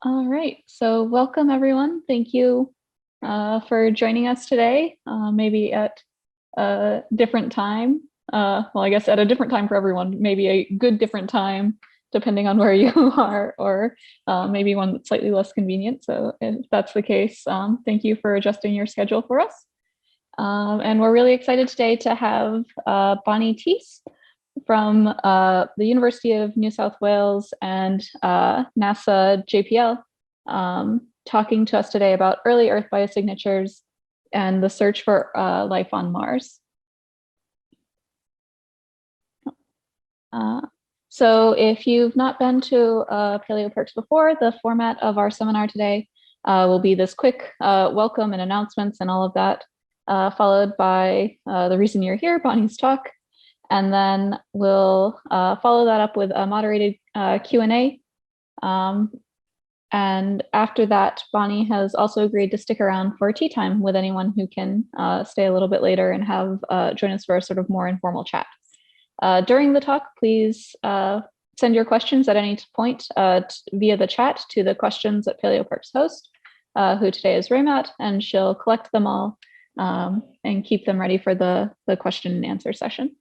All right, so welcome everyone. Thank you for joining us today, maybe at a different time. Well, I guess at a different time for everyone, maybe a good different time, depending on where you are, or maybe one that's slightly less convenient. So if that's the case, thank you for adjusting your schedule for us. And we're really excited today to have Bonnie Teece from the University of New South Wales and NASA JPL talking to us today about early Earth biosignatures and the search for life on Mars. So if you've not been to PaleoPerks before, the format of our seminar today will be this quick welcome and announcements and all of that, followed by the reason you're here, Bonnie's talk. And then we'll follow that up with a moderated Q&A. And after that, Bonnie has also agreed to stick around for tea time with anyone who can stay a little bit later and have join us for a sort of more informal chat. During the talk, please send your questions at any point via the chat to the questions at PaleoPerks host, who today is Raymat, and she'll collect them all and keep them ready for the question and answer session.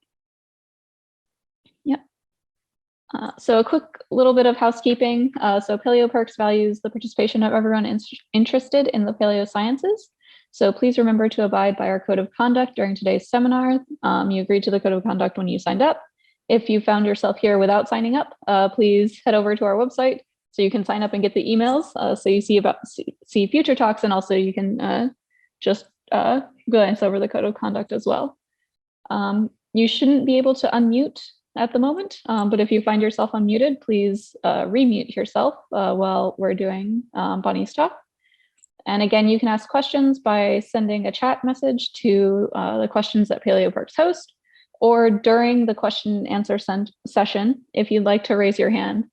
So a quick little bit of housekeeping. So PaleoPerks values the participation of everyone interested in the paleosciences. So please remember to abide by our code of conduct during today's seminar. You agreed to the code of conduct when you signed up. If you found yourself here without signing up, please head over to our website so you can sign up and get the emails. So you see future talks, and also you can just glance over the code of conduct as well. You shouldn't be able to unmute at the moment, but if you find yourself unmuted, please remute yourself while we're doing Bonnie's talk. And again, you can ask questions by sending a chat message to the questions at PaleoPerks host, or during the question and answer session, if you'd like to raise your hand,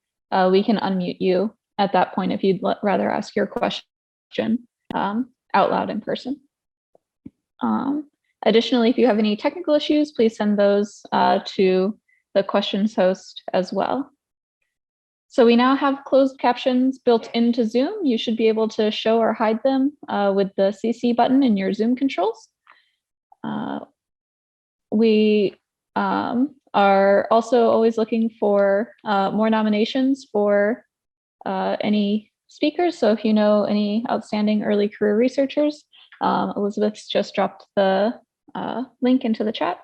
we can unmute you at that point if you'd rather ask your question out loud in person. Additionally, if you have any technical issues, please send those to the questions host as well. So we now have closed captions built into Zoom. You should be able to show or hide them with the CC button in your Zoom controls. We are also always looking for more nominations for any speakers. So if you know any outstanding early career researchers, Elizabeth's just dropped the link into the chat.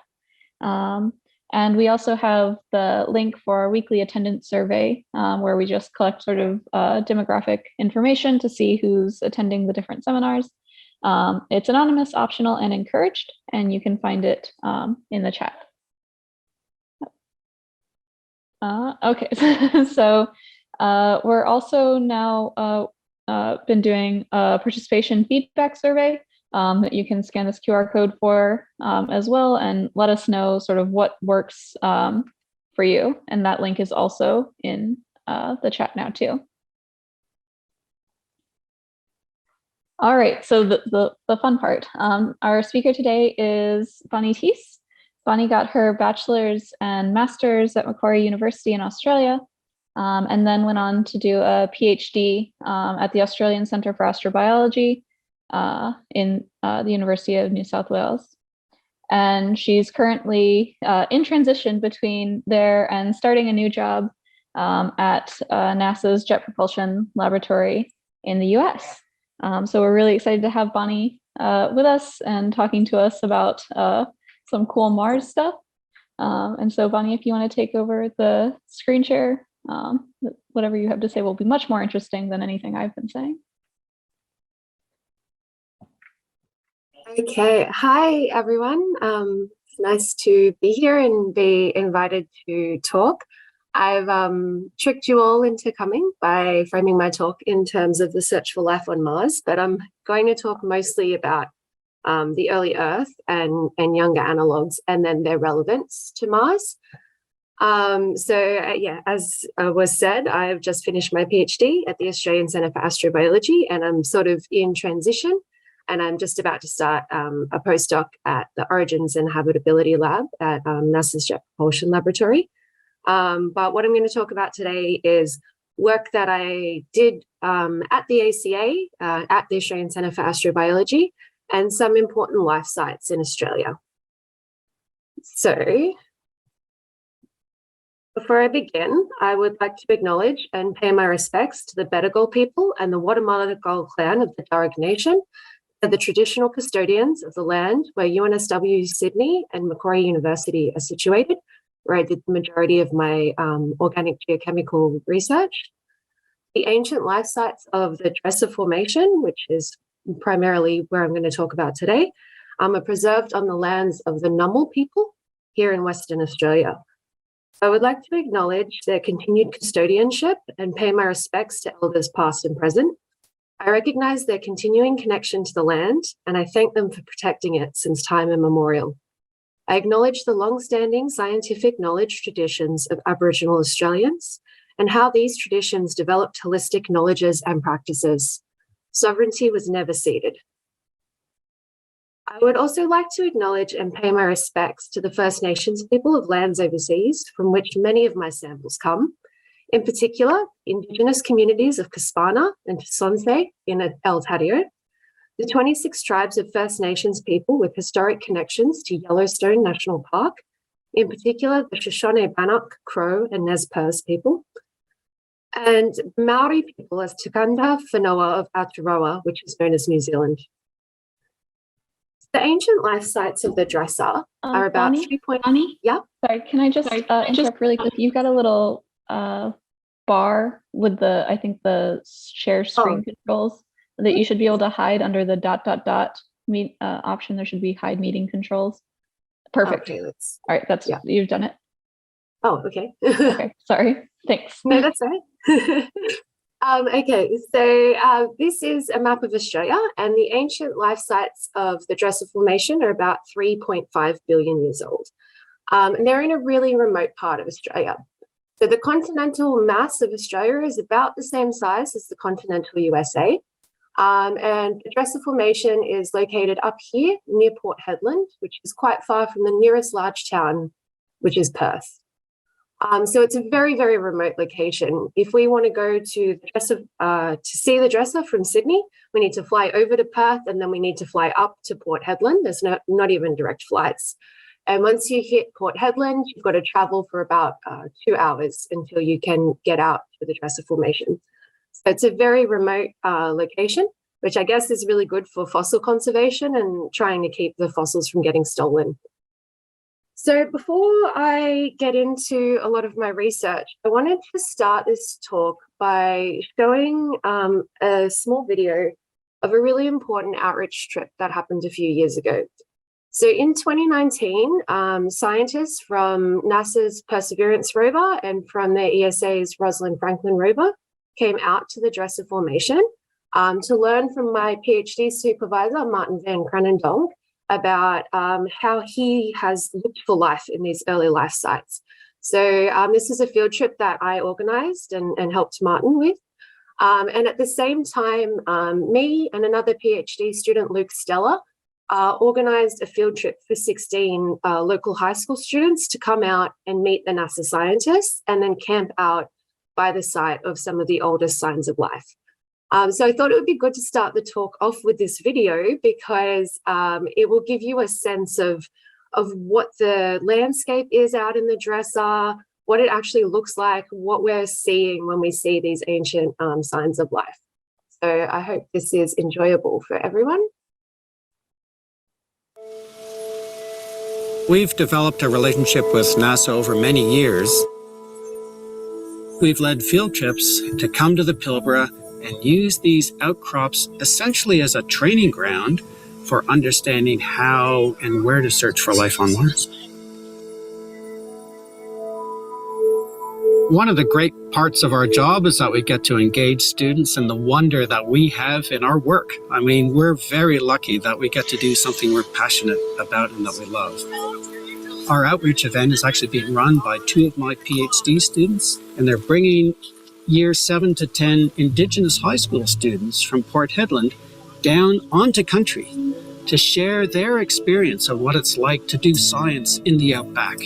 And we also have the link for our weekly attendance survey, where we just collect sort of demographic information to see who's attending the different seminars. It's anonymous, optional, and encouraged, and you can find it in the chat. Okay, so we're also now been doing a participation feedback survey that you can scan this QR code for as well, and let us know sort of what works for you. And that link is also in the chat now too. All right, so the fun part. Our speaker today is Bonnie Teece. Bonnie got her bachelor's and master's at Macquarie University in Australia, and then went on to do a PhD at the Australian Centre for Astrobiology in the University of New South Wales. And she's currently in transition between there and starting a new job at NASA's Jet Propulsion Laboratory in the US. So we're really excited to have Bonnie with us and talking to us about some cool Mars stuff. And so Bonnie, if you want to take over the screen share, whatever you have to say will be much more interesting than anything I've been saying. Okay, hi everyone. It's nice to be here and be invited to talk. I've tricked you all into coming by framing my talk in terms of the search for life on Mars, but I'm going to talk mostly about the early Earth and younger analogues and then their relevance to Mars. Yeah, as was said, I've just finished my PhD at the Australian Centre for Astrobiology, and I'm sort of in transition. And I'm just about to start a postdoc at the Origins and Habitability Lab at NASA's Jet Propulsion Laboratory. But what I'm going to talk about today is work that I did at the ACA, at the Australian Centre for Astrobiology, and some important life sites in Australia. So, before I begin, I would like to acknowledge and pay my respects to the Bedegal people and the Wadamalagal clan of the Darug Nation. They're the traditional custodians of the land where UNSW Sydney and Macquarie University are situated, where I did the majority of my organic geochemical research. The ancient life sites of the Dresser Formation, which is primarily where I'm going to talk about today, are preserved on the lands of the Ngunnawal people here in Western Australia. I would like to acknowledge their continued custodianship and pay my respects to elders past and present. I recognise their continuing connection to the land, and I thank them for protecting it since time immemorial. I acknowledge the long-standing scientific knowledge traditions of Aboriginal Australians and how these traditions developed holistic knowledges and practices. Sovereignty was never ceded. I would also like to acknowledge and pay my respects to the First Nations people of lands overseas, from which many of my samples come, in particular, Indigenous communities of Kaspana and Tsonsay in El Tadio, the 26 tribes of First Nations people with historic connections to Yellowstone National Park, in particular, the Shoshone Bannock, Crow, and Nez Perce people, and Maori people as Tukanda Whanaua of Aotearoa, which is known as New Zealand. The ancient life sites of the Dresser are about Bonnie, 3. Bonnie? Yeah. Sorry, can I just interrupt really quick? You've got a little bar with I think the share screen controls that you should be able to hide under the ... option. There should be hide meeting controls. Perfect. Okay, All right, you've done it. Oh, okay. Okay, sorry. Thanks. No, that's all right. Okay, so this is a map of Australia, and the ancient life sites of the Dresser Formation are about 3.5 billion years old. And they're in a really remote part of Australia. So the continental mass of Australia is about the same size as the continental USA. And the Dresser Formation is located up here near Port Hedland, which is quite far from the nearest large town, which is Perth. So it's a very, very remote location. If we want to go to the Dresser, to see the Dresser from Sydney, we need to fly over to Perth, and then we need to fly up to Port Hedland. There's not even direct flights. And once you hit Port Hedland, you've got to travel for about 2 hours until you can get out to the Dresser Formation. So it's a very remote location, which I guess is really good for fossil conservation and trying to keep the fossils from getting stolen. So before I get into a lot of my research, I wanted to start this talk by showing a small video of a really important outreach trip that happened a few years ago. So in 2019, scientists from NASA's Perseverance rover and from the ESA's Rosalind Franklin rover came out to the Dresser Formation to learn from my PhD supervisor, Martin van Kranendonk, about how he has looked for life in these early life sites. So this is a field trip that I organised and helped Martin with. And at the same time, me and another PhD student, Luke Stella, organised a field trip for 16 local high school students to come out and meet the NASA scientists and then camp out by the site of some of the oldest signs of life. So I thought it would be good to start the talk off with this video because it will give you a sense of what the landscape is out in the Dresser, what it actually looks like, what we're seeing when we see these ancient signs of life. So I hope this is enjoyable for everyone. We've developed a relationship with NASA over many years. We've led field trips to come to the Pilbara and use these outcrops essentially as a training ground for understanding how and where to search for life on Mars. One of the great parts of our job is that we get to engage students in the wonder that we have in our work. I mean, we're very lucky that we get to do something we're passionate about and that we love. Our outreach event is actually being run by 2 of my PhD students, and they're bringing year 7 to 10 Indigenous high school students from Port Hedland down onto country to share their experience of what it's like to do science in the outback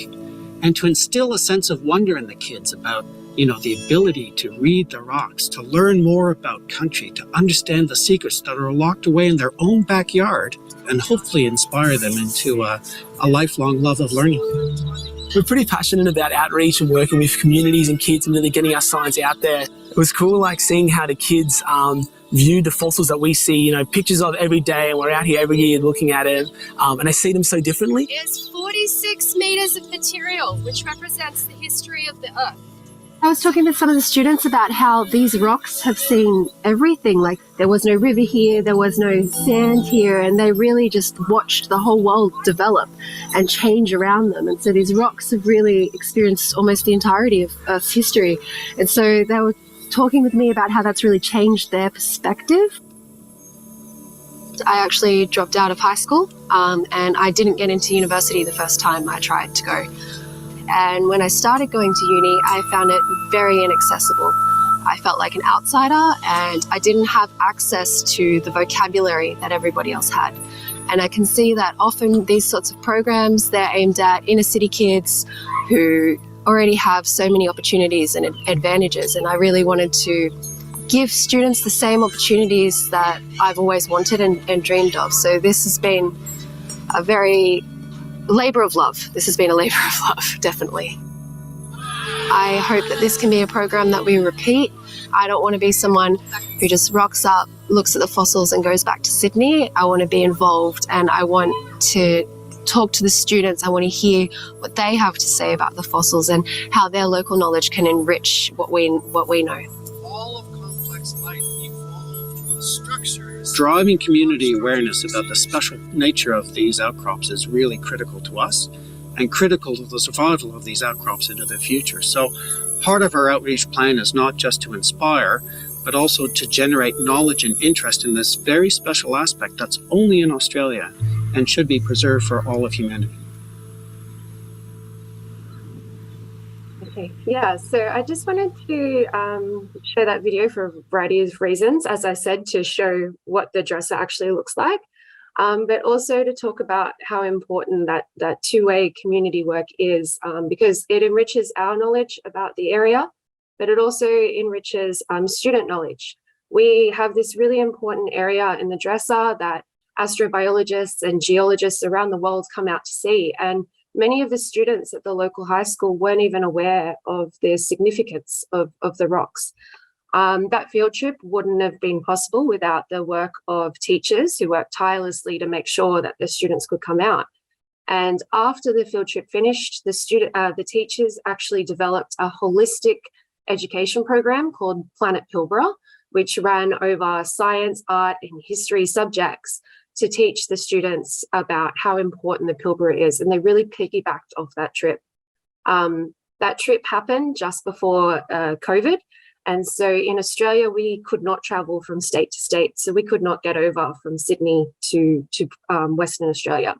and to instill a sense of wonder in the kids about the ability to read the rocks, to learn more about country, to understand the secrets that are locked away in their own backyard, and hopefully inspire them into a lifelong love of learning. We're pretty passionate about outreach and working with communities and kids and really getting our science out there. It was cool seeing how the kids view the fossils that we see, pictures of every day, and we're out here every year looking at it, and they see them so differently. There's 46 meters of material, which represents the history of the Earth. I was talking to some of the students about how these rocks have seen everything. Like, there was no river here, there was no sand here, and they really just watched the whole world develop and change around them. And so these rocks have really experienced almost the entirety of Earth's history. And so they were talking with me about how that's really changed their perspective. I actually dropped out of high school, and I didn't get into university the first time I tried to go. And when I started going to uni, I found it very inaccessible. I felt like an outsider, and I didn't have access to the vocabulary that everybody else had. And I can see that often these sorts of programs, they're aimed at inner city kids who already have so many opportunities and advantages. And I really wanted to give students the same opportunities that I've always wanted and dreamed of. So this has been a very labor of love. This has been a labor of love, definitely. I hope that this can be a program that we repeat. I don't want to be someone who just rocks up, looks at the fossils and goes back to Sydney. I want to be involved, and I want to talk to the students. I want to hear what they have to say about the fossils and how their local knowledge can enrich what we know. All of complex life evolved from the structures. Driving community awareness about the special nature of these outcrops is really critical to us and critical to the survival of these outcrops into the future. So part of our outreach plan is not just to inspire, but also to generate knowledge and interest in this very special aspect that's only in Australia and should be preserved for all of humanity. Okay, yeah, so I just wanted to show that video for a variety of reasons, as I said, to show what the dresser actually looks like, but also to talk about how important that two-way community work is, because it enriches our knowledge about the area, but it also enriches student knowledge. We have this really important area in the dresser that astrobiologists and geologists around the world come out to see, and many of the students at the local high school weren't even aware of the significance of the rocks. That field trip wouldn't have been possible without the work of teachers who worked tirelessly to make sure that the students could come out. And after the field trip finished, the teachers actually developed a holistic education program called Planet Pilbara, which ran over science, art, and history subjects to teach the students about how important the Pilbara is. And they really piggybacked off that trip. That trip happened just before COVID. And so in Australia, we could not travel from state to state. So we could not get over from Sydney to Western Australia.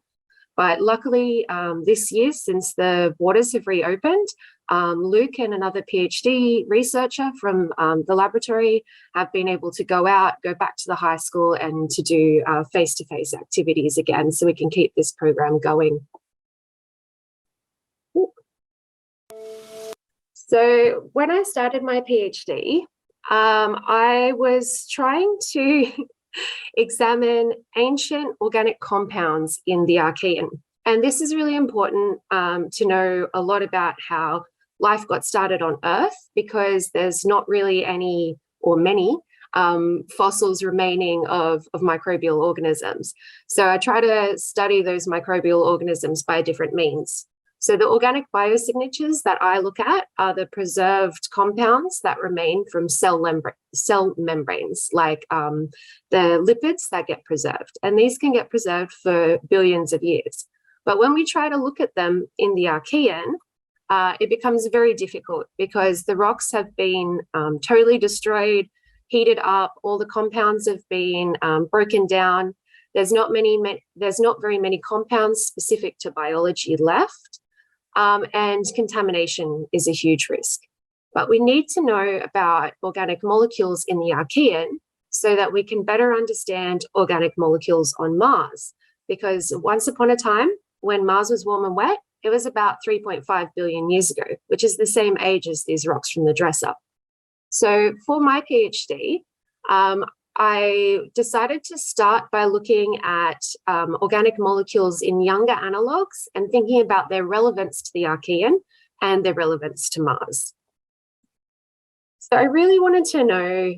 But luckily this year, since the borders have reopened, Luke and another PhD researcher from the laboratory have been able to go back to the high school and to do face-to-face activities again, so we can keep this program going. So when I started my PhD, I was trying to examine ancient organic compounds in the Archean. And this is really important to know a lot about how life got started on Earth, because there's not really any or many fossils remaining of microbial organisms. So I try to study those microbial organisms by different means. So the organic biosignatures that I look at are the preserved compounds that remain from cell membranes, like the lipids that get preserved. And these can get preserved for billions of years. But when we try to look at them in the Archean, it becomes very difficult because the rocks have been totally destroyed, heated up, all the compounds have been broken down. There's not very many compounds specific to biology left. And contamination is a huge risk. But we need to know about organic molecules in the Archean so that we can better understand organic molecules on Mars. Because once upon a time, when Mars was warm and wet, it was about 3.5 billion years ago, which is the same age as these rocks from the dresser. So for my PhD, I decided to start by looking at organic molecules in younger analogues and thinking about their relevance to the Archean and their relevance to Mars. So I really wanted to know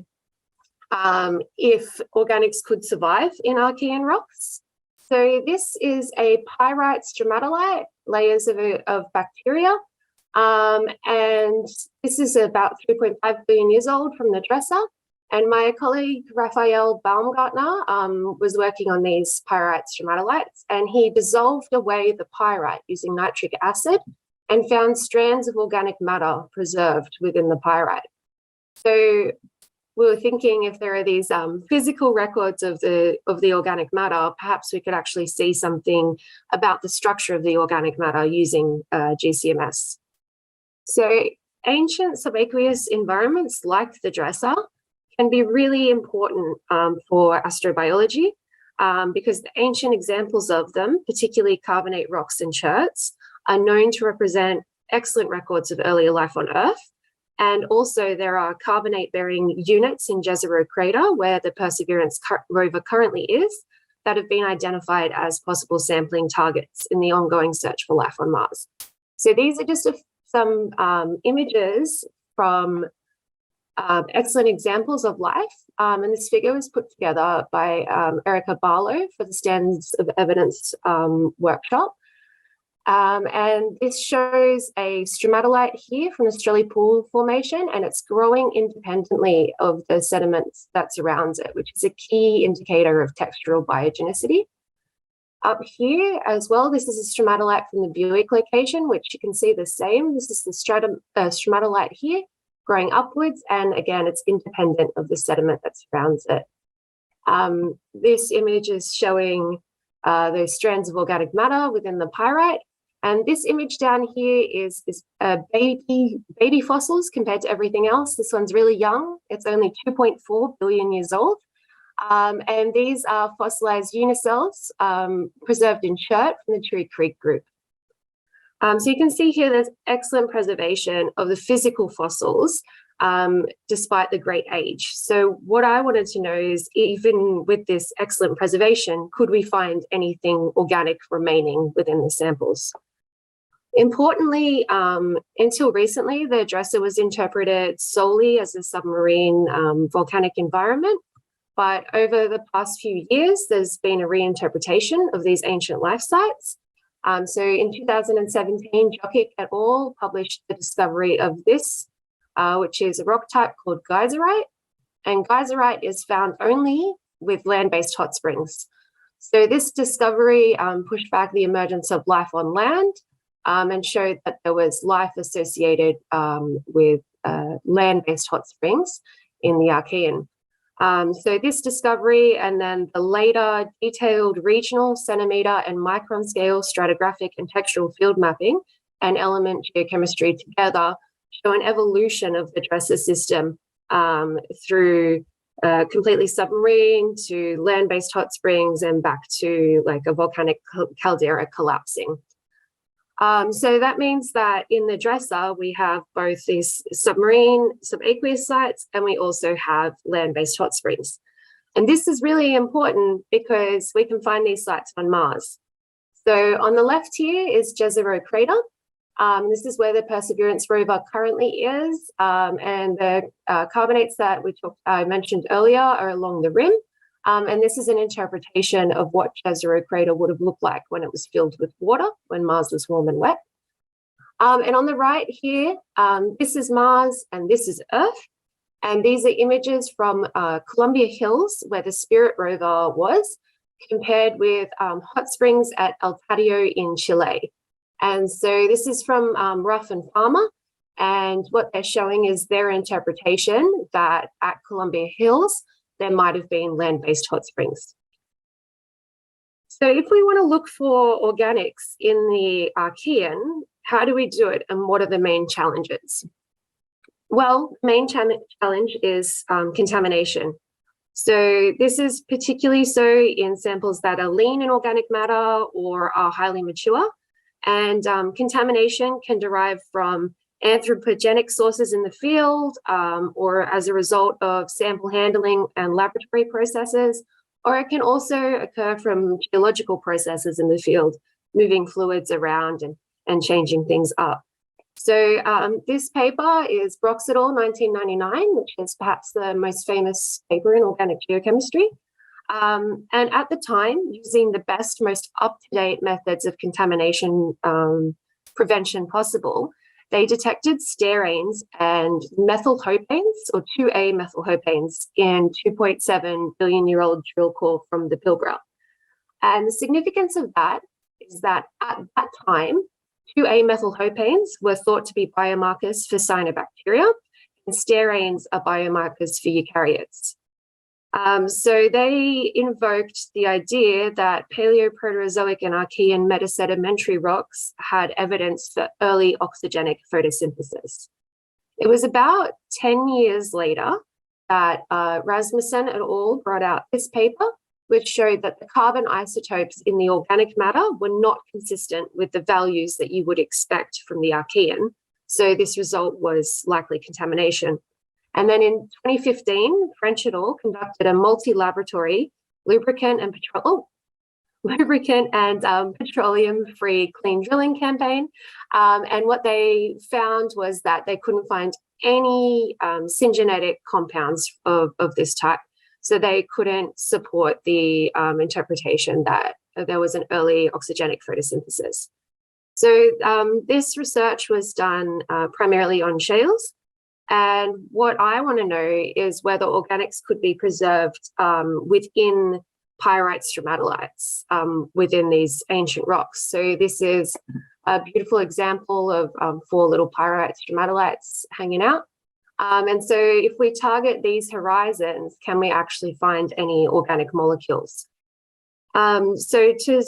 if organics could survive in Archean rocks. So this is a pyrite stromatolite, layers of bacteria. And this is about 3.5 billion years old from the dresser. And my colleague, Raphael Baumgartner, was working on these pyrite stromatolites, and he dissolved away the pyrite using nitric acid and found strands of organic matter preserved within the pyrite. So we were thinking if there are these physical records of the organic matter, perhaps we could actually see something about the structure of the organic matter using GCMS. So ancient subaqueous environments like the dresser can be really important for astrobiology because the ancient examples of them, particularly carbonate rocks and cherts, are known to represent excellent records of earlier life on Earth. And also there are carbonate-bearing units in Jezero crater, where the Perseverance rover currently is, that have been identified as possible sampling targets in the ongoing search for life on Mars. So these are just some images from excellent examples of life. And this figure was put together by Erica Barlow for the Standards of Evidence workshop. And this shows a stromatolite here from the Strelly Pool Formation, and it's growing independently of the sediments that surrounds it, which is a key indicator of textural biogenicity. Up here as well, this is a stromatolite from the Buick location, which you can see the same. This is the stromatolite here, growing upwards, and again, it's independent of the sediment that surrounds it. This image is showing those strands of organic matter within the pyrite. And this image down here is baby fossils compared to everything else. This one's really young. It's only 2.4 billion years old. And these are fossilized unicells preserved in chert from the Cherry Creek group. So you can see here there's excellent preservation of the physical fossils despite the great age. So what I wanted to know is, even with this excellent preservation, could we find anything organic remaining within the samples? Importantly, until recently, the dresser was interpreted solely as a submarine volcanic environment. But over the past few years, there's been a reinterpretation of these ancient life sites. So in 2017, Jokic et al. Published the discovery of this, which is a rock type called geyserite. And geyserite is found only with land-based hot springs. So this discovery pushed back the emergence of life on land and showed that there was life associated with land-based hot springs in the Archean. So this discovery, and then the later detailed regional, centimeter and micron scale stratigraphic and textural field mapping and element geochemistry together, show an evolution of the dresser system through completely submarine to land-based hot springs and back to like a volcanic caldera collapsing. So that means that in the dresser, we have both these submarine subaqueous sites, and we also have land-based hot springs. And this is really important because we can find these sites on Mars. So on the left here is Jezero crater. This is where the Perseverance rover currently is. And the carbonates that I mentioned earlier are along the rim. And this is an interpretation of what Jezero crater would have looked like when it was filled with water, when Mars was warm and wet. And on the right here, this is Mars and this is Earth. And these are images from Columbia Hills, where the Spirit rover was, compared with hot springs at El Patio in Chile. And so this is from Ruff and Farmer. And what they're showing is their interpretation that at Columbia Hills, there might have been land-based hot springs. So if we want to look for organics in the Archean, how do we do it, and what are the main challenges? Well, the main challenge is contamination. So this is particularly so in samples that are lean in organic matter or are highly mature. And contamination can derive from anthropogenic sources in the field, or as a result of sample handling and laboratory processes, or it can also occur from geological processes in the field, moving fluids around and changing things up. So this paper is Brox et al. 1999, which is perhaps the most famous paper in organic geochemistry. And at the time, using the best, most up-to-date methods of contamination prevention possible, they detected steranes and methylhopanes, or 2A methylhopanes, in 2.7 billion-year-old drill core from the Pilbara. And the significance of that is that at that time, 2A methylhopanes were thought to be biomarkers for cyanobacteria, and steranes are biomarkers for eukaryotes. So they invoked the idea that Paleoproterozoic and Archean metasedimentary rocks had evidence for early oxygenic photosynthesis. It was about 10 years later that Rasmussen et al. Brought out this paper, which showed that the carbon isotopes in the organic matter were not consistent with the values that you would expect from the Archean. So this result was likely contamination. And then in 2015, French et al. Conducted a multi-laboratory lubricant and petroleum-free clean drilling campaign. And what they found was that they couldn't find any syngenetic compounds of this type. So they couldn't support the interpretation that there was an early oxygenic photosynthesis. So this research was done primarily on shales. And what I want to know is whether organics could be preserved within pyrite stromatolites within these ancient rocks. So this is a beautiful example of 4 little pyrite stromatolites hanging out. And so if we target these horizons, can we actually find any organic molecules? So to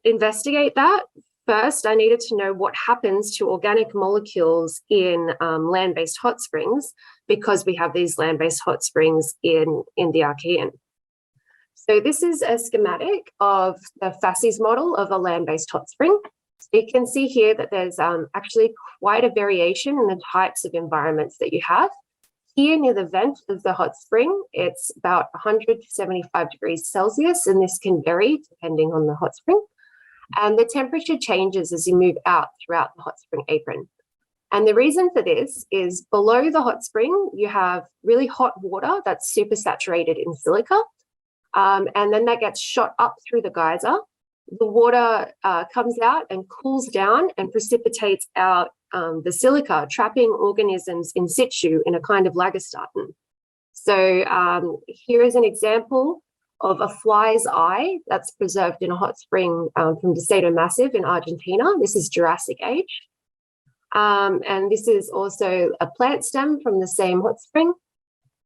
investigate that, first, I needed to know what happens to organic molecules in land-based hot springs, because we have these land-based hot springs in the Archean. So this is a schematic of the FASES model of a land-based hot spring. So you can see here that there's actually quite a variation in the types of environments that you have. Here near the vent of the hot spring, it's about 100 to 75 degrees Celsius, and this can vary depending on the hot spring. And the temperature changes as you move out throughout the hot spring apron. And the reason for this is below the hot spring, you have really hot water that's supersaturated in silica. And then that gets shot up through the geyser. The water comes out and cools down and precipitates out the silica, trapping organisms in situ in a kind of lagerstätten. So here is an example of a fly's eye that's preserved in a hot spring from the Cerro Massive in Argentina. This is Jurassic age. And this is also a plant stem from the same hot spring.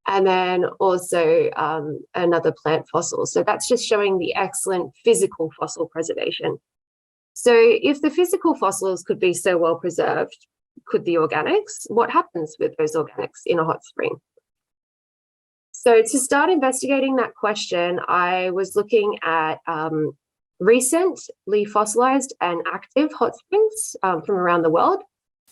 And then also another plant fossil. So that's just showing the excellent physical fossil preservation. So if the physical fossils could be so well preserved, could the organics? What happens with those organics in a hot spring? So to start investigating that question, I was looking at recently fossilized and active hot springs from around the world.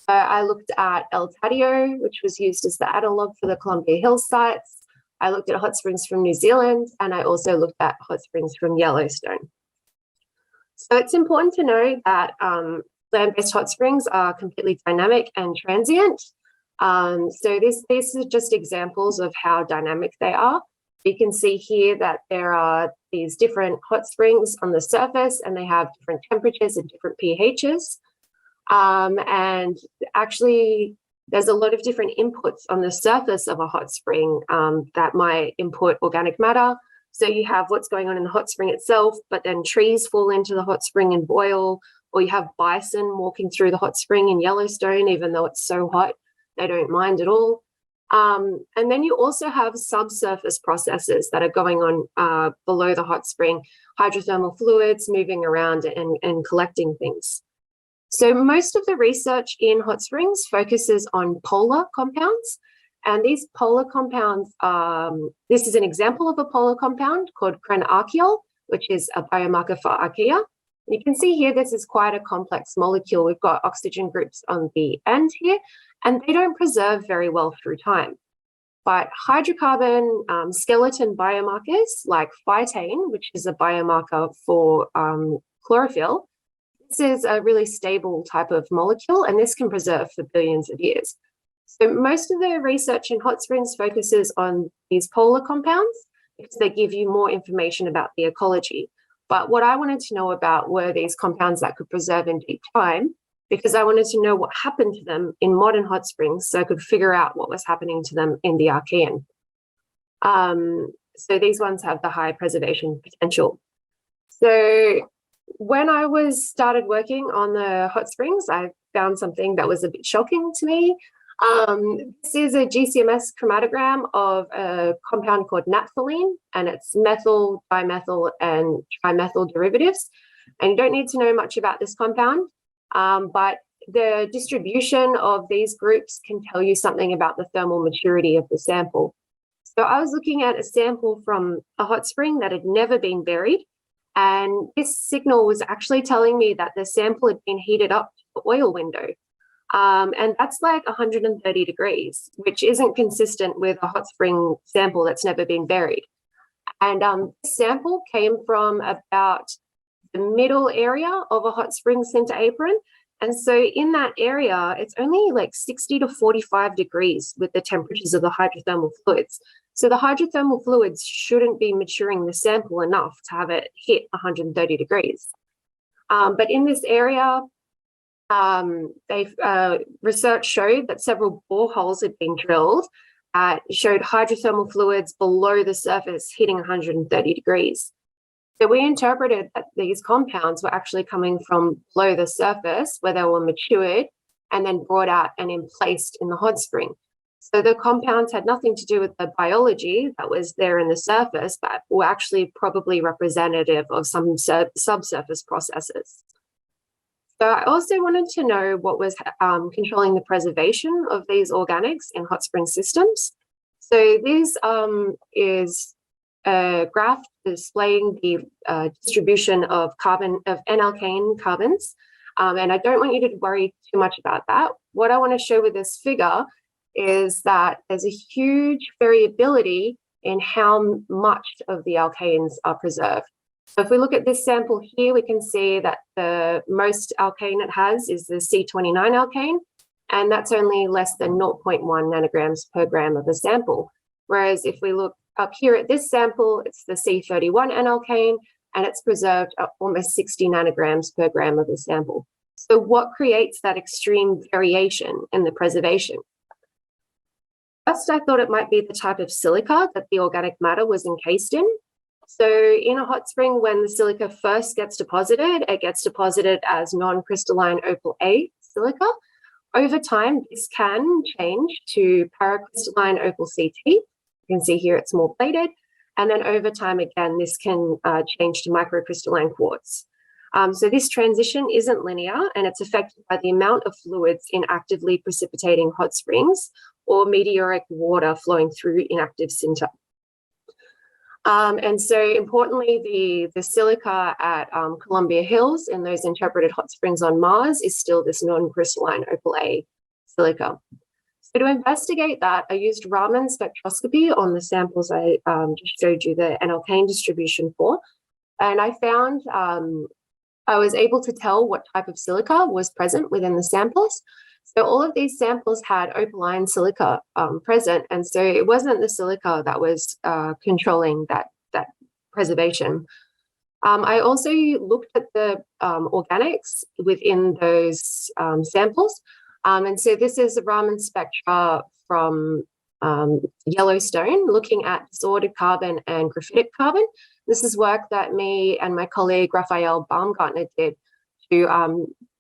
I looked at El Tadio, which was used as the analog for the Columbia Hills sites. I looked at hot springs from New Zealand, and I also looked at hot springs from Yellowstone. So it's important to know that land-based hot springs are completely dynamic and transient. So these are just examples of how dynamic they are. You can see here that there are these different hot springs on the surface, and they have different temperatures and different pHs. And actually, there's a lot of different inputs on the surface of a hot spring that might input organic matter. So you have what's going on in the hot spring itself, but then trees fall into the hot spring and boil, or you have bison walking through the hot spring in Yellowstone, even though it's so hot, they don't mind at all. And then you also have subsurface processes that are going on below the hot spring, hydrothermal fluids moving around and collecting things. So most of the research in hot springs focuses on polar compounds. And these polar compounds, this is an example of a polar compound called crenarcheol, which is a biomarker for archaea. You can see here, this is quite a complex molecule. We've got oxygen groups on the end here, and they don't preserve very well through time. But hydrocarbon skeleton biomarkers like phytane, which is a biomarker for chlorophyll, this is a really stable type of molecule, and this can preserve for billions of years. So most of the research in hot springs focuses on these polar compounds because they give you more information about the ecology. But what I wanted to know about were these compounds that could preserve in deep time, because I wanted to know what happened to them in modern hot springs so I could figure out what was happening to them in the Archean. So these ones have the high preservation potential. So when I started working on the hot springs, I found something that was a bit shocking to me. This is a GCMS chromatogram of a compound called naphthalene, and it's methyl, dimethyl, and trimethyl derivatives. And you don't need to know much about this compound, but the distribution of these groups can tell you something about the thermal maturity of the sample. So I was looking at a sample from a hot spring that had never been buried, and this signal was actually telling me that the sample had been heated up to the oil window. And that's like 130 degrees, which isn't consistent with a hot spring sample that's never been buried. And this sample came from about the middle area of a hot spring center apron. And so in that area, it's only like 60 to 45 degrees with the temperatures of the hydrothermal fluids. So the hydrothermal fluids shouldn't be maturing the sample enough to have it hit 130 degrees. But in this area, research showed that several boreholes had been drilled, showed hydrothermal fluids below the surface hitting 130 degrees. So we interpreted that these compounds were actually coming from below the surface where they were matured and then brought out and emplaced in the hot spring. So the compounds had nothing to do with the biology that was there in the surface, but were actually probably representative of some subsurface processes. So I also wanted to know what was controlling the preservation of these organics in hot spring systems. So this is a graph displaying the distribution of N-alkane carbons. And I don't want you to worry too much about that. What I want to show with this figure is that there's a huge variability in how much of the alkanes are preserved. So if we look at this sample here, we can see that the most alkane it has is the C29 alkane, and that's only less than 0.1 nanograms per gram of a sample. Whereas if we look up here at this sample, it's the C31 N-alkane, and it's preserved at almost 60 nanograms per gram of the sample. So what creates that extreme variation in the preservation? First, I thought it might be the type of silica that the organic matter was encased in. So in a hot spring, when the silica first gets deposited, it gets deposited as non-crystalline opal A silica. Over time, this can change to paracrystalline opal CT. You can see here it's more plated. And then over time, again, this can change to microcrystalline quartz. So this transition isn't linear, and it's affected by the amount of fluids in actively precipitating hot springs or meteoric water flowing through inactive sinter. And so importantly, the silica at Columbia Hills in those interpreted hot springs on Mars is still this non-crystalline opal A silica. So to investigate that, I used Raman spectroscopy on the samples I just showed you the N-alkane distribution for. And I found I was able to tell what type of silica was present within the samples. So all of these samples had opaline silica present, and so it wasn't the silica that was controlling that preservation. I also looked at the organics within those samples, and so this is a Raman spectra from Yellowstone, looking at disordered carbon and graphitic carbon. This is work that me and my colleague Raphael Baumgartner did to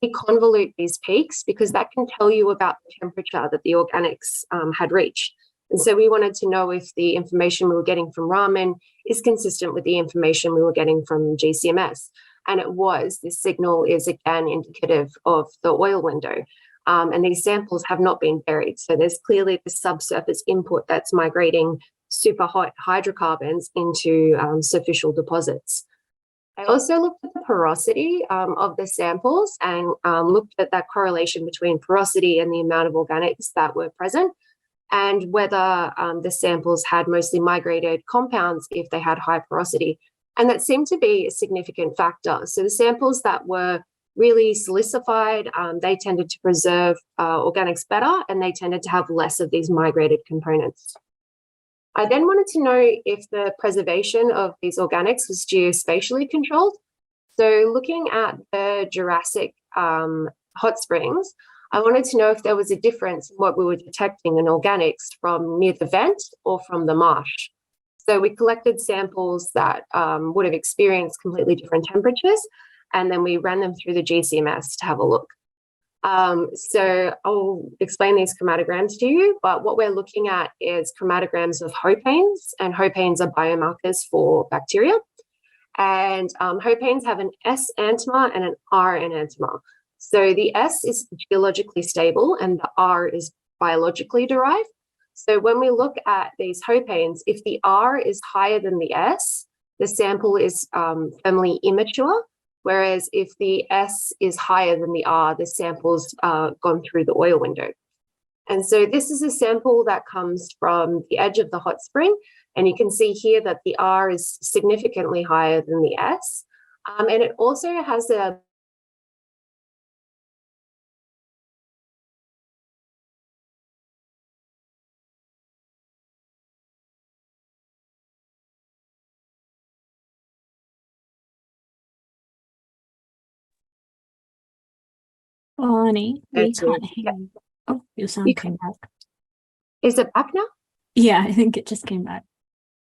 deconvolute these peaks, because that can tell you about the temperature that the organics had reached. And so we wanted to know if the information we were getting from Raman is consistent with the information we were getting from GCMS. And it was. This signal is again indicative of the oil window. And these samples have not been buried. So there's clearly the subsurface input that's migrating super hot hydrocarbons into superficial deposits. I also looked at the porosity of the samples and looked at that correlation between porosity and the amount of organics that were present, and whether the samples had mostly migrated compounds if they had high porosity. And that seemed to be a significant factor. So the samples that were really silicified, they tended to preserve organics better, and they tended to have less of these migrated components. I then wanted to know if the preservation of these organics was geospatially controlled. So looking at the Jurassic hot springs, I wanted to know if there was a difference in what we were detecting in organics from near the vent or from the marsh. So we collected samples that would have experienced completely different temperatures, and then we ran them through the GCMS to have a look. So I'll explain these chromatograms to you, but what we're looking at is chromatograms of hopanes, and hopanes are biomarkers for bacteria. And hopanes have an S enantiomer and an R enantiomer. So the S is geologically stable and the R is biologically derived. So when we look at these hopanes, if the R is higher than the S, the sample is thermally immature. Whereas if the S is higher than the R, the sample's gone through the oil window. And so this is a sample that comes from the edge of the hot spring. And you can see here that the R is significantly higher than the S. And it also has a Bonnie, we That's can't it. hear you. Oh, your sound came back. Is it back now? Yeah, I think it just came back.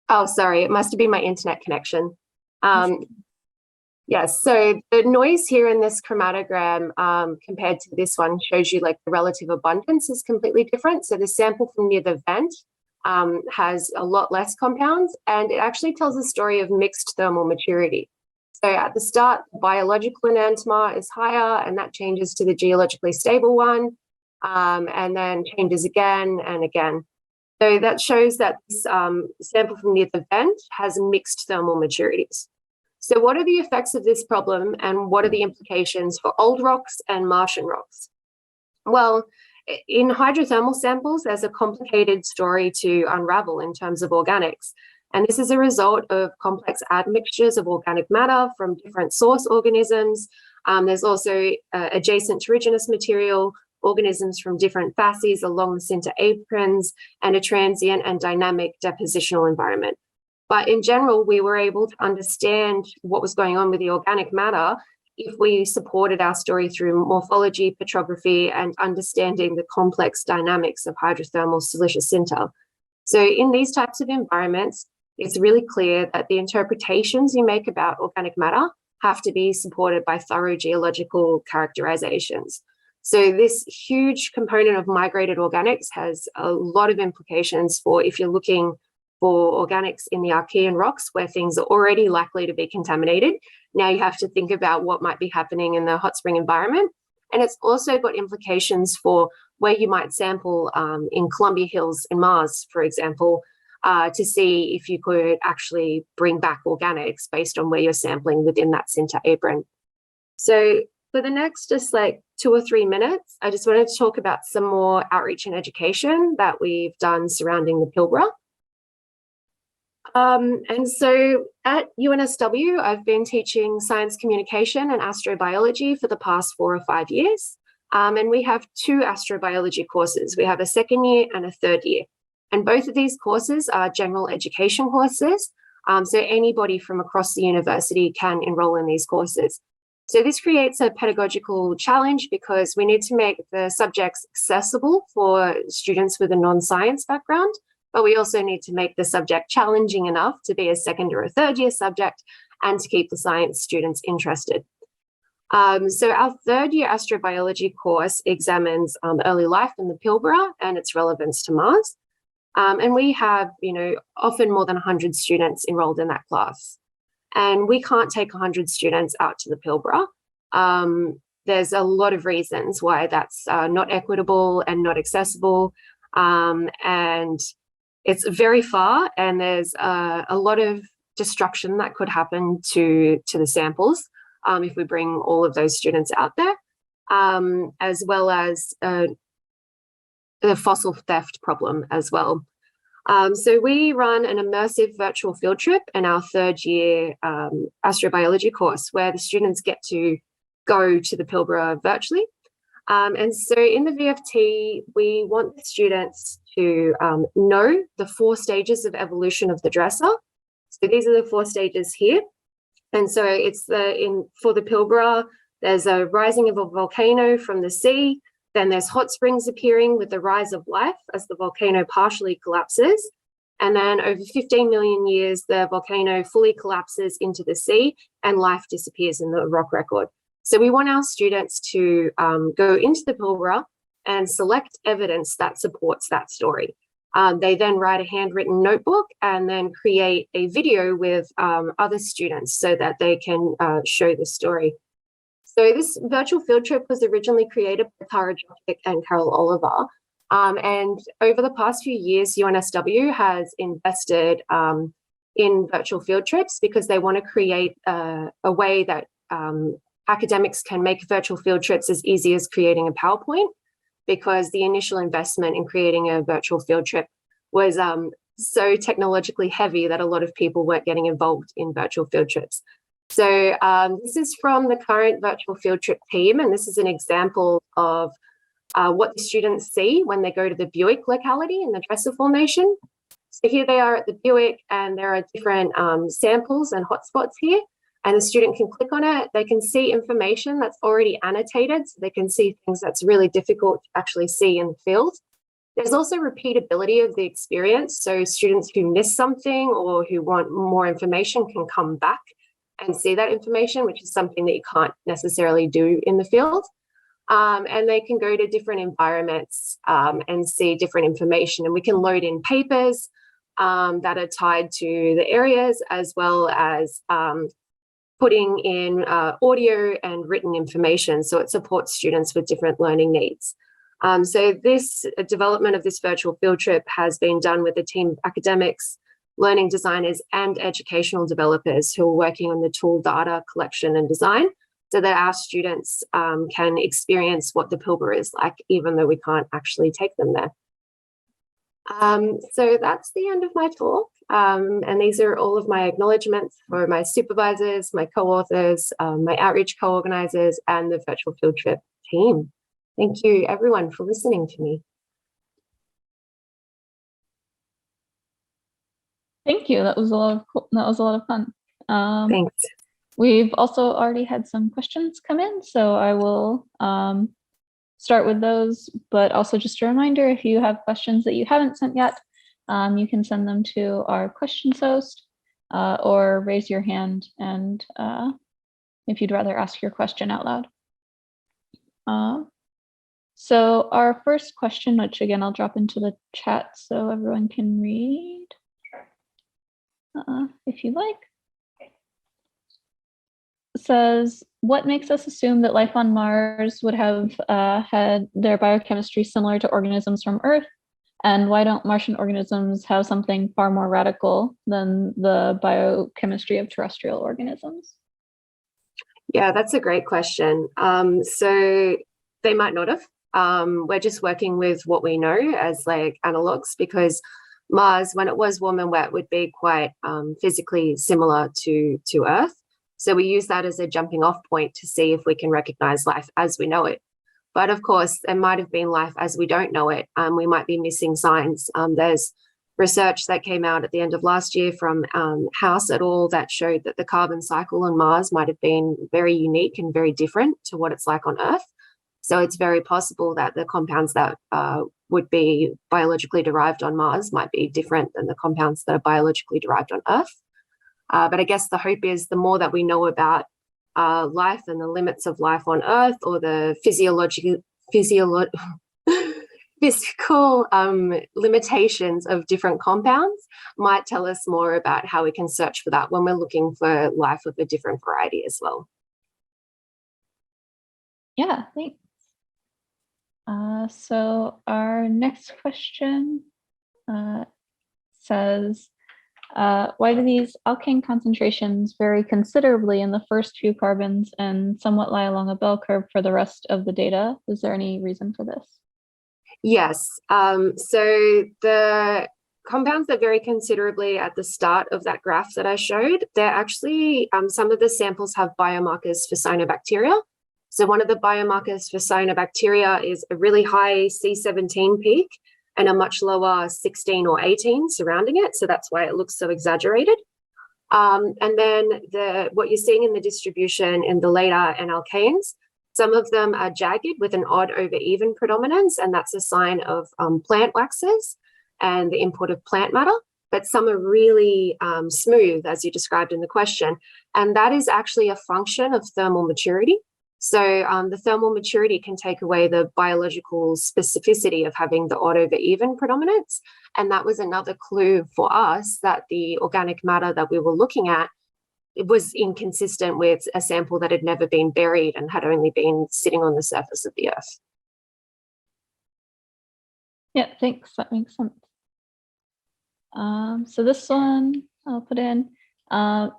Oh, sorry, it must have been my internet connection. Yes, so the noise here in this chromatogram compared to this one shows you like the relative abundance is completely different. So the sample from near the vent has a lot less compounds, and it actually tells a story of mixed thermal maturity. So at the start, the biological enantiomer is higher, and that changes to the geologically stable one, and then changes again and again. So that shows that this sample from near the vent has mixed thermal maturities. So what are the effects of this problem, and what are the implications for old rocks and Martian rocks? Well, in hydrothermal samples, there's a complicated story to unravel in terms of organics. And this is a result of complex admixtures of organic matter from different source organisms. There's also adjacent terrigenous material, organisms from different facies along the center aprons, and a transient and dynamic depositional environment. But in general, we were able to understand what was going on with the organic matter if we supported our story through morphology, petrography, and understanding the complex dynamics of hydrothermal siliceous sinter. So in these types of environments, it's really clear that the interpretations you make about organic matter have to be supported by thorough geological characterizations. So this huge component of migrated organics has a lot of implications for if you're looking for organics in the Archean rocks where things are already likely to be contaminated. Now you have to think about what might be happening in the hot spring environment. And it's also got implications for where you might sample in Columbia Hills and Mars, for example, to see if you could actually bring back organics based on where you're sampling within that center apron. So for the next just like 2 or 3 minutes, I just wanted to talk about some more outreach and education that we've done surrounding the Pilbara. And so at UNSW, I've been teaching science communication and astrobiology for the past 4 or 5 years. And we have 2 astrobiology courses. We have a 2nd year and a 3rd year. And both of these courses are general education courses. So anybody from across the university can enroll in these courses. So this creates a pedagogical challenge because we need to make the subjects accessible for students with a non-science background, but we also need to make the subject challenging enough to be a 2nd or a 3rd year subject and to keep the science students interested. So our 3rd year astrobiology course examines early life in the Pilbara and its relevance to Mars. And we have, often more than 100 students enrolled in that class. And we can't take 100 students out to the Pilbara. There's a lot of reasons why that's not equitable and not accessible. And it's very far, and there's a lot of destruction that could happen to the samples if we bring all of those students out there, as well as the fossil theft problem as well. So we run an immersive virtual field trip in our third year astrobiology course, where the students get to go to the Pilbara virtually. And so in the VFT, we want the students to know the 4 stages of evolution of the dresser. So these are the 4 stages here. And so it's for the Pilbara, there's a rising of a volcano from the sea. Then there's hot springs appearing with the rise of life as the volcano partially collapses. And then over 15 million years, the volcano fully collapses into the sea and life disappears in the rock record. So we want our students to go into the Pilbara and select evidence that supports that story. They then write a handwritten notebook and then create a video with other students so that they can show the story. So this virtual field trip was originally created by Tara Jokic and Carol Oliver. And over the past few years, UNSW has invested in virtual field trips because they want to create a way that academics can make virtual field trips as easy as creating a PowerPoint, because the initial investment in creating a virtual field trip was so technologically heavy that a lot of people weren't getting involved in virtual field trips. So this is from the current virtual field trip team, and this is an example of what the students see when they go to the Buick locality in the Dresser Formation. So here they are at the Buick, and there are different samples and hotspots here, and the student can click on it. They can see information that's already annotated, so they can see things that's really difficult to actually see in the field. There's also repeatability of the experience, so students who miss something or who want more information can come back and see that information, which is something that you can't necessarily do in the field. And they can go to different environments and see different information. And we can load in papers that are tied to the areas, as well as putting in audio and written information. So it supports students with different learning needs. So this development of this virtual field trip has been done with a team of academics, learning designers, and educational developers who are working on the tool data collection and design, so that our students can experience what the Pilbara is like, even though we can't actually take them there. So that's the end of my talk. And these are all of my acknowledgements for my supervisors, my co-authors, my outreach co-organizers, and the virtual field trip team. Thank you, everyone, for listening to me. Thank you. That was a lot of fun. Thanks. We've also already had some questions come in, so I will start with those. But also just a reminder, if you have questions that you haven't sent yet, you can send them to our questions host or raise your hand, and if you'd rather ask your question out loud. So our first question, which again I'll drop into the chat so everyone can read. If you like, says, what makes us assume that life on Mars would have had their biochemistry similar to organisms from Earth? And why don't Martian organisms have something far more radical than the biochemistry of terrestrial organisms? Yeah, that's a great question. So they might not have. We're just working with what we know as like analogs, because Mars, when it was warm and wet, would be quite physically similar to Earth. So we use that as a jumping off point to see if we can recognize life as we know it. But of course, there might have been life as we don't know it. We might be missing signs. There's research that came out at the end of last year from House et al. That showed that the carbon cycle on Mars might have been very unique and very different to what it's like on Earth. So it's very possible that the compounds that would be biologically derived on Mars might be different than the compounds that are biologically derived on Earth. But I guess the hope is the more that we know about life and the limits of life on Earth, or the physical limitations of different compounds, might tell us more about how we can search for that when we're looking for life of a different variety as well. Yeah, thanks. So our next question says, Why do these alkane concentrations vary considerably in the first few carbons and somewhat lie along a bell curve for the rest of the data? Is there any reason for this? Yes. So the compounds that vary considerably at the start of that graph that I showed, they're actually, some of the samples have biomarkers for cyanobacteria. So one of the biomarkers for cyanobacteria is a really high C17 peak and a much lower 16 or 18 surrounding it. So that's why it looks so exaggerated. And then what you're seeing in the distribution in the later and alkanes, some of them are jagged with an odd over even predominance, and that's a sign of plant waxes and the input of plant matter. But some are really smooth, as you described in the question. And that is actually a function of thermal maturity. So the thermal maturity can take away the biological specificity of having the odd over even predominance. And that was another clue for us that the organic matter that we were looking at, it was inconsistent with a sample that had never been buried and had only been sitting on the surface of the Earth. Yeah, thanks. That makes sense. So this one I'll put in.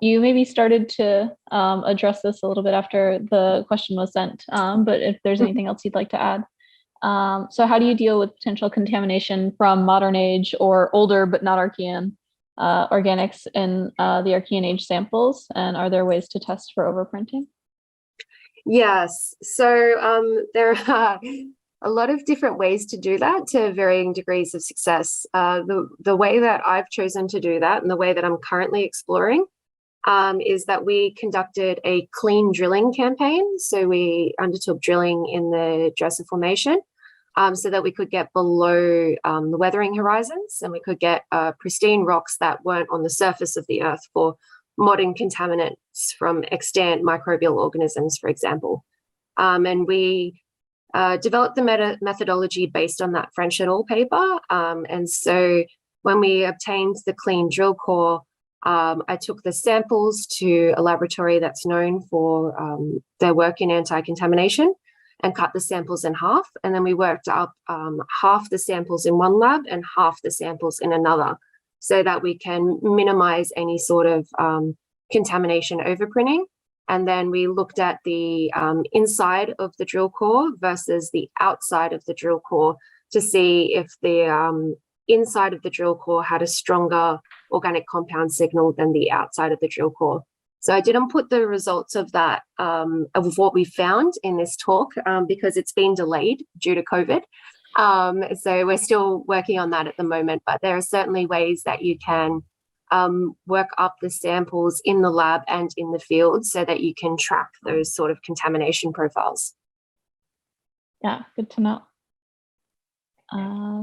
You maybe started to address this a little bit after the question was sent, but if there's anything else you'd like to add. So how do you deal with potential contamination from modern age or older but not Archean organics in the Archean age samples? And are there ways to test for overprinting? Yes, so there are a lot of different ways to do that to varying degrees of success. The way that I've chosen to do that and the way that I'm currently exploring is that we conducted a clean drilling campaign. So we undertook drilling in the Dresser Formation so that we could get below the weathering horizons and we could get pristine rocks that weren't on the surface of the Earth for modern contaminants from extant microbial organisms, for example. And we developed the methodology based on that French et al. Paper. And so when we obtained the clean drill core, I took the samples to a laboratory that's known for their work in anti-contamination and cut the samples in half. And then we worked up half the samples in one lab and half the samples in another so that we can minimize any sort of contamination overprinting. And then we looked at the inside of the drill core versus the outside of the drill core to see if the inside of the drill core had a stronger organic compound signal than the outside of the drill core. So I didn't put the results of that, of what we found in this talk because it's been delayed due to COVID. So we're still working on that at the moment, but there are certainly ways that you can work up the samples in the lab and in the field so that you can track those sort of contamination profiles. Yeah, good to know.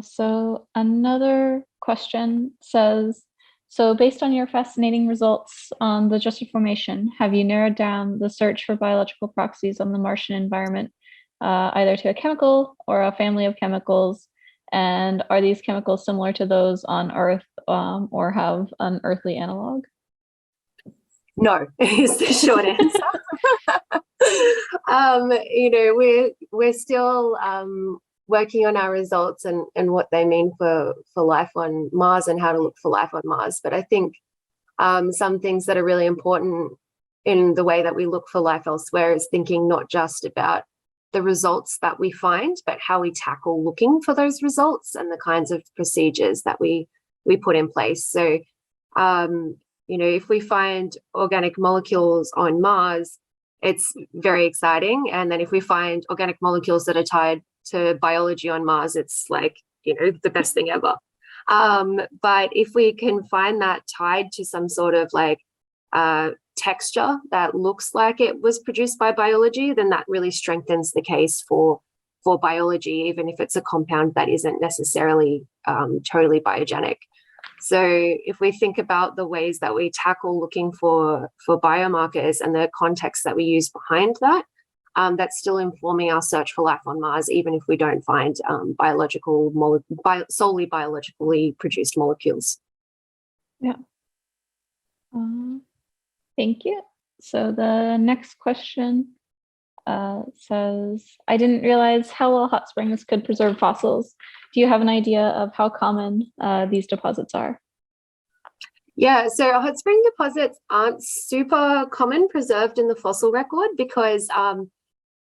So another question says, so based on your fascinating results on the Dresser Formation, have you narrowed down the search for biological proxies on the Martian environment, either to a chemical or a family of chemicals? And are these chemicals similar to those on Earth or have an earthly analog? No, is the short answer. You know, we're still working on our results and what they mean for life on Mars and how to look for life on Mars. But I think some things that are really important in the way that we look for life elsewhere is thinking not just about the results that we find, but how we tackle looking for those results and the kinds of procedures that we put in place. So, you know, if we find organic molecules on Mars, it's very exciting. And then if we find organic molecules that are tied to biology on Mars, it's like, you know, the best thing ever. But if we can find that tied to some sort of like texture that looks like it was produced by biology, then that really strengthens the case for biology, even if it's a compound that isn't necessarily totally biogenic. So if we think about the ways that we tackle looking for biomarkers and the context that we use behind that, that's still informing our search for life on Mars, even if we don't find solely biologically produced molecules. Yeah. Thank you. So the next question says, I didn't realize how well hot springs could preserve fossils. Do you have an idea of how common these deposits are? Yeah, so hot spring deposits aren't super common preserved in the fossil record because,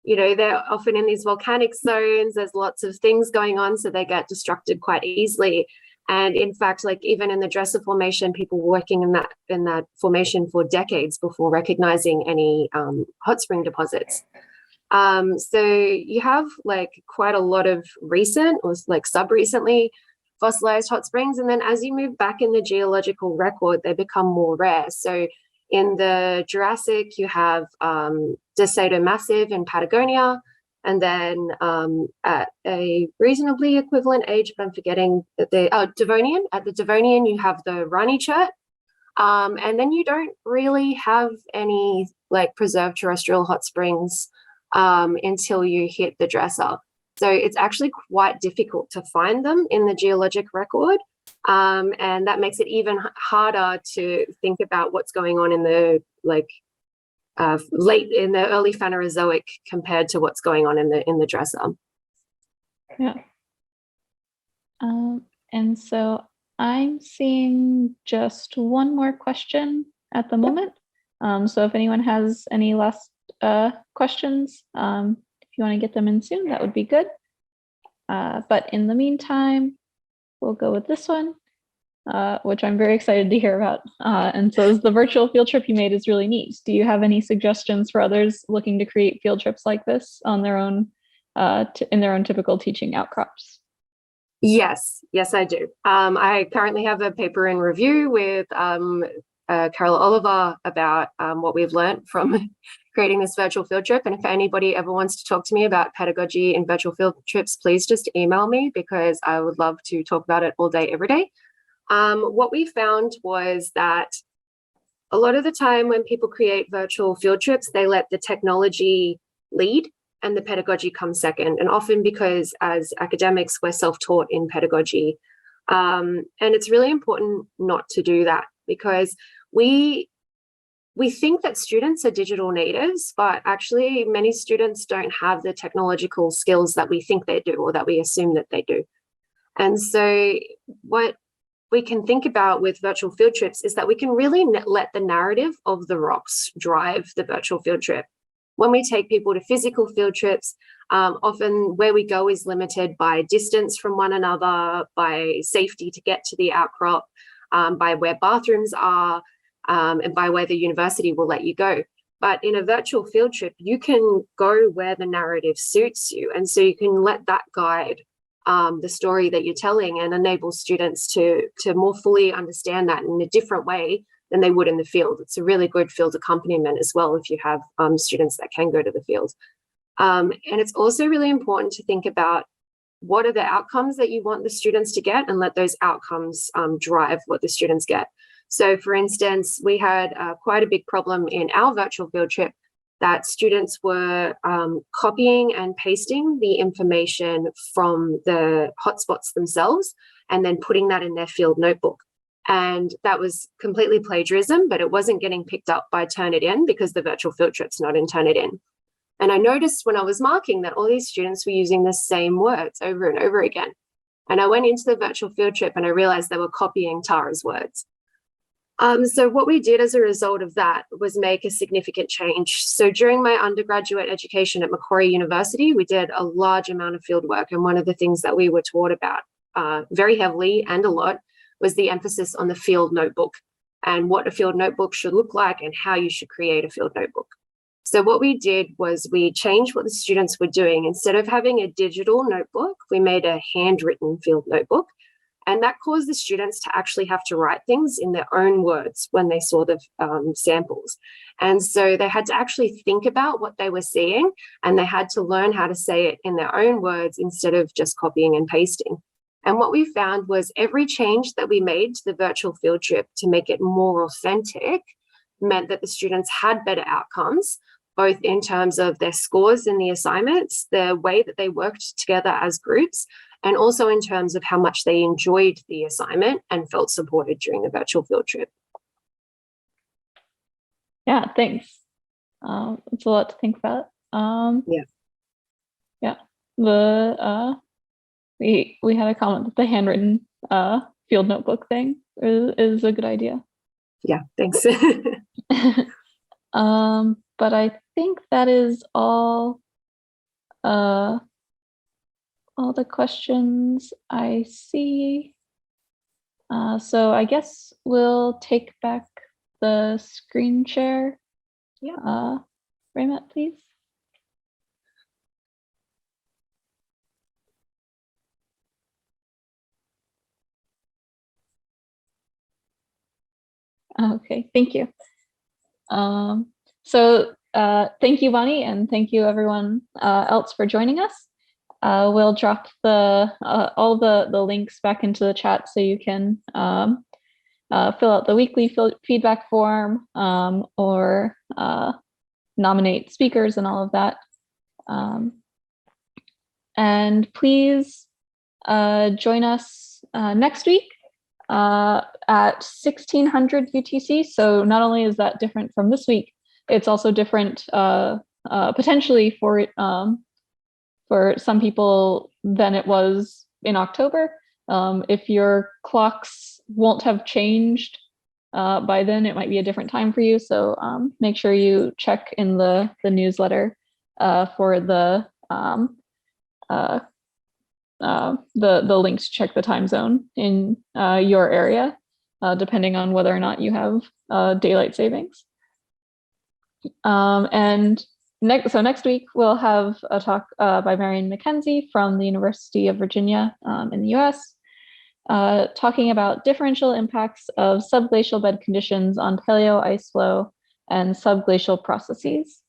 they're often in these volcanic zones. There's lots of things going on, so they get destructed quite easily. And in fact, like even in the Dresser Formation, people were working in that formation for decades before recognizing any hot spring deposits. So you have like quite a lot of recent or like sub-recently fossilized hot springs. And then as you move back in the geological record, they become more rare. So in the Jurassic, you have Desato Massive in Patagonia. And then at a reasonably equivalent age, but I'm forgetting the Devonian. At the Devonian, you have the Rani Chert. And then you don't really have any like preserved terrestrial hot springs until you hit the Dresser. So it's actually quite difficult to find them in the geologic record. And that makes it even harder to think about what's going on in the in the early Phanerozoic compared to what's going on in the Dresser. Yeah. And so I'm seeing just one more question at the moment. So if anyone has any last questions, if you want to get them in soon, that would be good. But in the meantime, we'll go with this one, which I'm very excited to hear about. And so the virtual field trip you made is really neat. Do you have any suggestions for others looking to create field trips like this on their own, in their own typical teaching outcrops? Yes, I do. I currently have a paper in review with Carol Oliver about what we've learned from creating this virtual field trip. And if anybody ever wants to talk to me about pedagogy in virtual field trips, please just email me because I would love to talk about it all day, every day. What we found was that a lot of the time when people create virtual field trips, they let the technology lead and the pedagogy comes second. And often because as academics, we're self-taught in pedagogy. And it's really important not to do that because we think that students are digital natives, but actually many students don't have the technological skills that we think they do or that we assume that they do. And so what we can think about with virtual field trips is that we can really let the narrative of the rocks drive the virtual field trip. When we take people to physical field trips, often where we go is limited by distance from one another, by safety to get to the outcrop, by where bathrooms are, and by where the university will let you go. But in a virtual field trip, you can go where the narrative suits you. And so you can let that guide the story that you're telling and enable students to more fully understand that in a different way than they would in the field. It's a really good field accompaniment as well if you have students that can go to the field. And it's also really important to think about what are the outcomes that you want the students to get and let those outcomes drive what the students get. So for instance, we had quite a big problem in our virtual field trip that students were copying and pasting the information from the hotspots themselves and then putting that in their field notebook. And that was completely plagiarism, but it wasn't getting picked up by Turnitin because the virtual field trip's not in Turnitin. And I noticed when I was marking that all these students were using the same words over and over again. And I went into the virtual field trip and I realized they were copying Tara's words. So what we did as a result of that was make a significant change. So during my undergraduate education at Macquarie University, we did a large amount of field work. And one of the things that we were taught about very heavily and a lot was the emphasis on the field notebook and what a field notebook should look like and how you should create a field notebook. So what we did was we changed what the students were doing. Instead of having a digital notebook, we made a handwritten field notebook. And that caused the students to actually have to write things in their own words when they saw the samples. And so they had to actually think about what they were seeing and they had to learn how to say it in their own words instead of just copying and pasting. And what we found was every change that we made to the virtual field trip to make it more authentic meant that the students had better outcomes, both in terms of their scores in the assignments, the way that they worked together as groups, and also in terms of how much they enjoyed the assignment and felt supported during the virtual field trip. Yeah, thanks. It's a lot to think about. Yeah. We had a comment that the handwritten field notebook thing is a good idea. yeah, thanks. But I think that is all the questions I see. So I guess we'll take back the screen share. Yeah. Raymond, please. Okay, thank you. Thank you, Bonnie, and thank you everyone else for joining us. We'll drop all the links back into the chat so you can fill out the weekly feedback form or nominate speakers and all of that. And please join us next week at 1600 UTC. So not only is that different from this week, it's also different potentially for some people than it was in October. If your clocks won't have changed by then, it might be a different time for you. So make sure you check in the newsletter for the link to check the time zone in your area, depending on whether or not you have daylight savings. And next week we'll have a talk by Marion McKenzie from the University of Virginia in the US, talking about differential impacts of subglacial bed conditions on paleo ice flow and subglacial processes.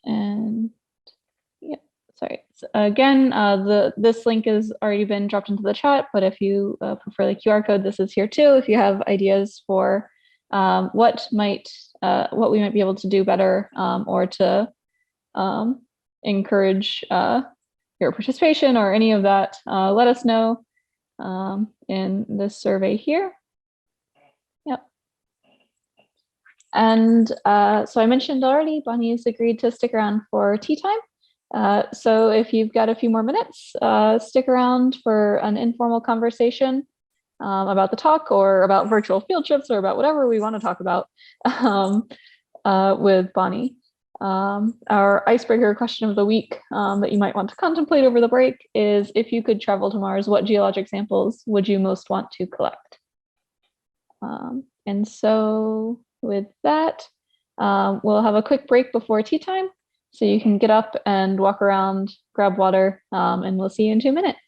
And yeah, sorry. So again, this link has already been dropped into the chat, but if you prefer the QR code, this is here too. If you have ideas for what we might be able to do better or to encourage your participation or any of that, let us know in this survey here. Yep. And so I mentioned already, Bonnie has agreed to stick around for tea time. So if you've got a few more minutes, stick around for an informal conversation about the talk or about virtual field trips or about whatever we want to talk about with Bonnie. Our icebreaker question of the week that you might want to contemplate over the break is, if you could travel to Mars, what geologic samples would you most want to collect? And so with that, we'll have a quick break before tea time, so you can get up and walk around, grab water, and we'll see you in 2 minutes.